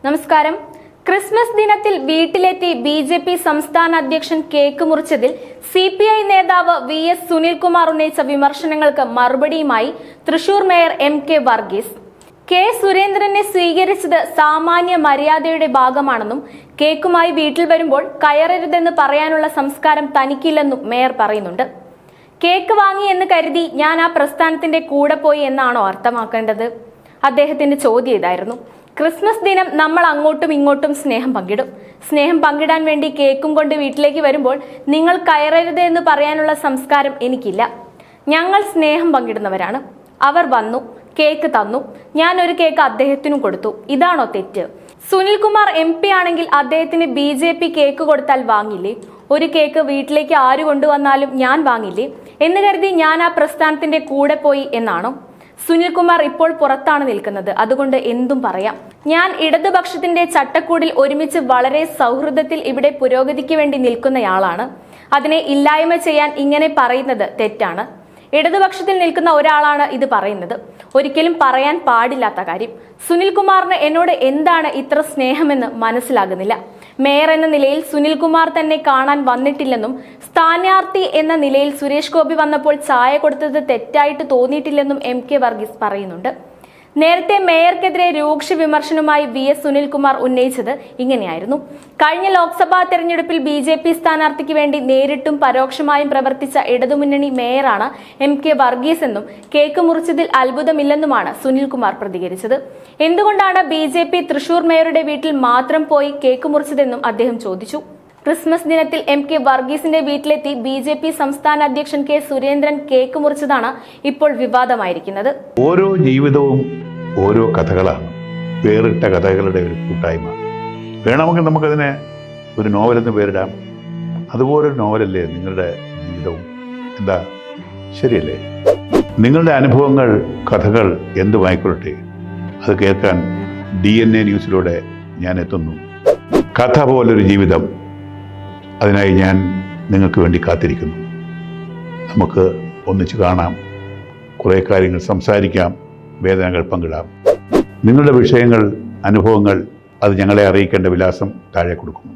നമസ്കാരം. ക്രിസ്മസ് ദിനത്തിൽ വീട്ടിലെത്തി ബി.ജെ.പി. സംസ്ഥാന അധ്യക്ഷൻ കേക്ക് മുറിച്ചതിൽ CPI നേതാവ് VS സുനിൽകുമാർ ഉന്നയിച്ച വിമർശനങ്ങൾക്ക് മറുപടിയുമായി Thrissur mayor MK Varghese. K സുരേന്ദ്രനെ സ്വീകരിച്ചത് സാമാന്യ മര്യാദയുടെ ഭാഗമാണെന്നും കേക്കുമായി വീട്ടിൽ വരുമ്പോൾ കയറരുതെന്ന് പറയാനുള്ള സംസ്കാരം തനിക്കില്ലെന്നും മേയർ പറയുന്നുണ്ട്. കേക്ക് വാങ്ങി എന്ന് കരുതി ഞാൻ ആ പ്രസ്ഥാനത്തിന്റെ കൂടെ പോയി എന്നാണോ അർത്ഥമാക്കേണ്ടത്? അദ്ദേഹത്തിന്റെ ചോദ്യം ഇതായിരുന്നു. ക്രിസ്മസ് ദിനം നമ്മൾ അങ്ങോട്ടും ഇങ്ങോട്ടും സ്നേഹം പങ്കിടും. സ്നേഹം പങ്കിടാൻ വേണ്ടി കേക്കും കൊണ്ട് വീട്ടിലേക്ക് വരുമ്പോൾ നിങ്ങൾ കയറരുത് എന്ന് പറയാനുള്ള സംസ്കാരം എനിക്കില്ല. ഞങ്ങൾ സ്നേഹം പങ്കിടുന്നവരാണ്. അവർ വന്നു, കേക്ക് തന്നു, ഞാൻ ഒരു കേക്ക് അദ്ദേഹത്തിനും കൊടുത്തു. ഇതാണോ തെറ്റ്? സുനിൽകുമാർ MP ആണെങ്കിൽ അദ്ദേഹത്തിന് BJP കേക്ക് കൊടുത്താൽ വാങ്ങില്ലേ? ഒരു കേക്ക് വീട്ടിലേക്ക് ആര് കൊണ്ടുവന്നാലും ഞാൻ വാങ്ങില്ലേ എന്ന് കരുതി ഞാൻ ആ പ്രസ്ഥാനത്തിന്റെ കൂടെ പോയി എന്നാണോ? സുനിൽകുമാർ ഇപ്പോൾ പുറത്താണ് നിൽക്കുന്നത്, അതുകൊണ്ട് എന്തും പറയാം. ഞാൻ ഇടതുപക്ഷത്തിന്റെ ചട്ടക്കൂടിൽ ഒരുമിച്ച് വളരെ സൗഹൃദത്തിൽ ഇവിടെ പുരോഗതിക്ക് വേണ്ടി നിൽക്കുന്നയാളാണ്. അതിനെ ഇല്ലായ്മ ചെയ്യാൻ ഇങ്ങനെ പറയുന്നത് തെറ്റാണ്. ഇടതുപക്ഷത്തിൽ നിൽക്കുന്ന ഒരാളാണ് ഇത് പറയുന്നത്. ഒരിക്കലും പറയാൻ പാടില്ലാത്ത കാര്യം. സുനിൽകുമാറിന് എന്നോട് എന്താണ് ഇത്ര സ്നേഹമെന്ന് മനസ്സിലാകുന്നില്ല. മേയർ എന്ന നിലയിൽ സുനിൽകുമാർ തന്നെ കാണാൻ വന്നിട്ടില്ലെന്നും സ്ഥാനാർത്ഥി എന്ന നിലയിൽ സുരേഷ് ഗോപി വന്നപ്പോൾ ചായ കൊടുത്തത് തെറ്റായിട്ട് തോന്നിയിട്ടില്ലെന്നും MK വർഗീസ് പറയുന്നുണ്ട്. നേരത്തെ മേയർക്കെതിരെ രൂക്ഷ വിമർശനവുമായി VS സുനിൽകുമാർ ഉന്നയിച്ചത് ഇങ്ങനെയായിരുന്നു. കഴിഞ്ഞ ലോക്സഭാ തെരഞ്ഞെടുപ്പിൽ BJP സ്ഥാനാർത്ഥിക്ക് വേണ്ടി നേരിട്ടും പരോക്ഷമായും പ്രവർത്തിച്ച ഇടതുമുന്നണി മേയറാണ് MK വർഗീസ് എന്നും കേക്ക് മുറിച്ചതിൽ അത്ഭുതമില്ലെന്നുമാണ് സുനിൽകുമാർ പ്രതികരിച്ചത്. എന്തുകൊണ്ടാണ് BJP തൃശൂർ മേയറുടെ വീട്ടിൽ മാത്രം പോയി കേക്ക് മുറിച്ചതെന്നും അദ്ദേഹം ചോദിച്ചു. ക്രിസ്മസ് ദിനത്തിൽ MK വർഗീസിന്റെ വീട്ടിലെത്തി BJP സംസ്ഥാന അധ്യക്ഷൻ കെ സുരേന്ദ്രൻ കേക്ക് മുറിച്ചതാണ് ഇപ്പോൾ വിവാദമായിരിക്കുന്നത്. ഓരോ ജീവിതവും ഓരോ കഥകളാണ്, വേറിട്ട കഥകളുടെ ഒരു കൂട്ടായ്മ. വേണമെങ്കിൽ നമുക്കതിനെ ഒരു നോവലെന്ന് പേരിടാം. അതുപോലൊരു നോവലല്ലേ നിങ്ങളുടെ ജീവിതവും? എന്താ, ശരിയല്ലേ? നിങ്ങളുടെ അനുഭവങ്ങൾ, കഥകൾ എന്തുമായിക്കൊള്ളട്ടെ, അത് കേൾക്കാൻ DNA ന്യൂസിലൂടെ ഞാൻ എത്തുന്നു. കഥ പോലൊരു ജീവിതം, അതിനായി ഞാൻ നിങ്ങൾക്ക് വേണ്ടി കാത്തിരിക്കുന്നു. നമുക്ക് ഒന്നിച്ച് കാണാം, കുറേ കാര്യങ്ങൾ സംസാരിക്കാം, വേദനകൾ പങ്കിടാം. നിങ്ങളുടെ വിഷയങ്ങൾ, അനുഭവങ്ങൾ അത് ഞങ്ങളെ അറിയിക്കേണ്ട വിലാസം താഴെ കൊടുക്കുന്നു.